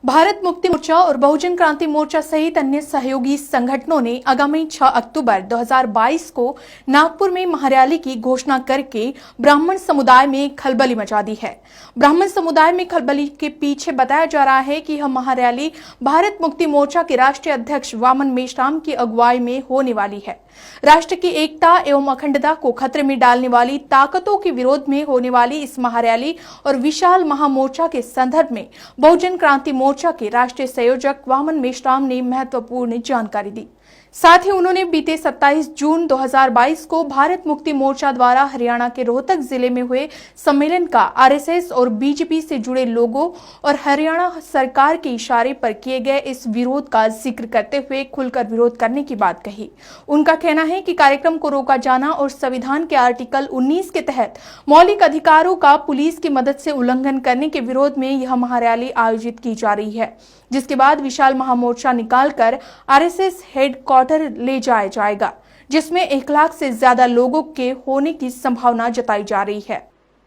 भारत मुक्ति मोर्चा और बहुजन क्रांति मोर्चा सहित अन्य सहयोगी संगठनों ने आगामी 6 अक्टूबर 2022 को नागपुर में महारैली की घोषणा करके ब्राह्मण समुदाय में खलबली मचा दी है। ब्राह्मण समुदाय में खलबली के पीछे बताया जा रहा है कि यह महारैली भारत मुक्ति मोर्चा के राष्ट्रीय अध्यक्ष वामन मेश्राम की अगुवाई में होने वाली है। राष्ट्र की एकता एवं अखंडता को खतरे में डालने वाली ताकतों के विरोध में होने वाली इस महारैली और विशाल महामोर्चा के संदर्भ में बहुजन क्रांति मोर्चा के राष्ट्रीय संयोजक वामन मेश्राम ने महत्वपूर्ण जानकारी दी। साथ ही उन्होंने बीते 27 जून 2022 को भारत मुक्ति मोर्चा द्वारा हरियाणा के रोहतक जिले में हुए सम्मेलन का आरएसएस और बीजेपी से जुड़े लोगों और हरियाणा सरकार के इशारे पर किए गए इस विरोध का जिक्र करते हुए खुलकर विरोध करने की बात कही। उनका कहना है कि कार्यक्रम को रोका जाना और संविधान के आर्टिकल 19 के तहत मौलिक अधिकारों का पुलिस की मदद से उल्लंघन करने के विरोध में यह महारैली आयोजित की जा रही है, जिसके बाद विशाल महामोर्चा निकालकर आरएसएस हेडक्वार्टर ले जाया जाएगा, जिसमें 1 लाख से ज्यादा लोगों के होने की संभावना जताई जा रही है।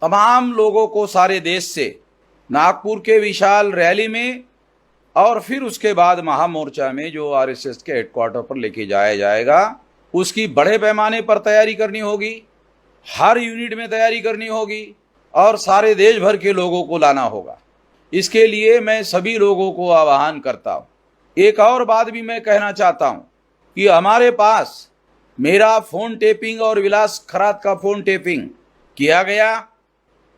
तमाम लोगों को सारे देश से नागपुर के विशाल रैली में और फिर उसके बाद महामोर्चा में जो आरएसएस के हेडक्वार्टर पर लेके जाया जाएगा, उसकी बड़े पैमाने पर तैयारी करनी होगी, हर यूनिट में तैयारी करनी होगी और सारे देश भर के लोगों को लाना होगा। इसके लिए मैं सभी लोगों को आह्वान करता हूँ। एक और बात भी मैं कहना चाहता हूँ कि हमारे पास मेरा फोन टेपिंग और विलास खरात का फोन टेपिंग किया गया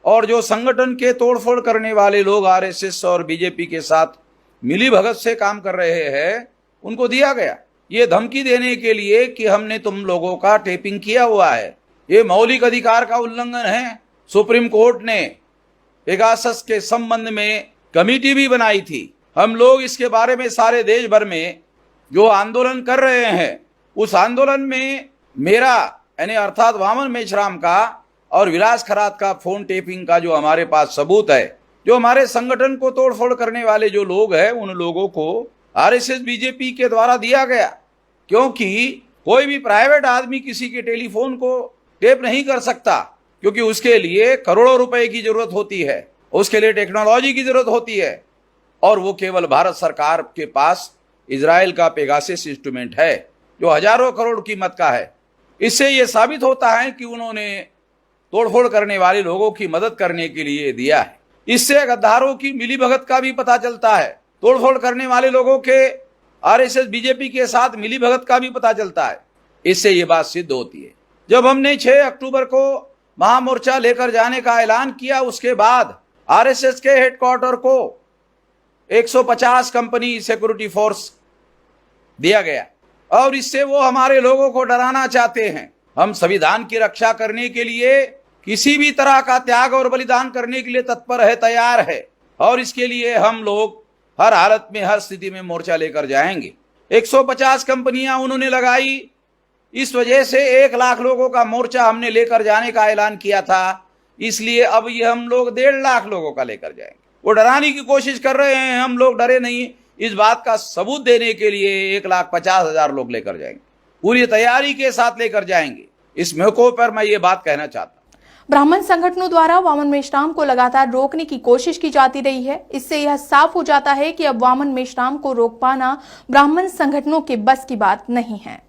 और जो संगठन के तोड़फोड़ करने वाले लोग आरएसएस और बीजेपी के साथ मिली भगत से काम कर रहे हैं, उनको दिया गया ये धमकी देने के लिए कि हमने तुम लोगों का टेपिंग किया हुआ है, ये मौलिक अधिकार का उल्लंघन है। सुप्रीम कोर्ट ने पेगासस के संबंध में कमेटी भी बनाई थी। हम लोग इसके बारे में सारे देश भर में जो आंदोलन कर रहे हैं, उस आंदोलन में मेरा यानी अर्थात वामन मेश्राम का और विलास खरात का फोन टेपिंग का जो हमारे पास सबूत है, जो हमारे संगठन को तोड़फोड़ करने वाले जो लोग हैं, उन लोगों को आरएसएस बीजेपी के द्वारा दिया गया, क्योंकि कोई भी प्राइवेट आदमी किसी के टेलीफोन को टेप नहीं कर सकता, क्योंकि उसके लिए करोड़ों रुपए की जरूरत होती है, उसके लिए टेक्नोलॉजी की जरूरत होती है और वो केवल भारत सरकार के पास इजराइल का पेगासस इंस्ट्रूमेंट है जो हजारों करोड़ कीमत का है। इससे ये साबित होता है कि उन्होंने तोड़फोड़ करने वाले लोगों की मदद करने के लिए दिया है। इससे गद्दारों की मिलीभगत का भी पता चलता है, तोड़फोड़ करने वाले लोगों के आरएसएस बीजेपी के साथ मिलीभगत का भी पता चलता है। इससे ये बात सिद्ध होती है। जब हमने 6 अक्टूबर को महामोर्चा लेकर जाने का ऐलान किया, उसके बाद आरएसएस के हेडक्वार्टर को 150 कंपनी सिक्योरिटी फोर्स दिया गया और इससे वो हमारे लोगों को डराना चाहते हैं। हम संविधान की रक्षा करने के लिए किसी भी तरह का त्याग और बलिदान करने के लिए तत्पर है, तैयार है और इसके लिए हम लोग हर हालत में, हर स्थिति में मोर्चा लेकर जाएंगे। 150 कंपनियां उन्होंने लगाई, इस वजह से 1 लाख लोगों का मोर्चा हमने लेकर जाने का ऐलान किया था। इसलिए अब ये हम लोग 1.5 लाख लोगों का लेकर जाएंगे। वो डराने की कोशिश कर रहे हैं, हम लोग डरे नहीं। इस बात का सबूत देने के लिए 1,50,000 लोग लेकर जाएंगे, पूरी तैयारी के साथ लेकर जाएंगे। इस मौके पर मैं ये बात कहना चाहता हूं। ब्राह्मण संगठनों द्वारा वामन मेश्राम को लगातार रोकने की कोशिश की जाती रही है। इससे यह साफ हो जाता है कि अब वामन मेश्राम को रोक पाना ब्राह्मण संगठनों के बस की बात नहीं है।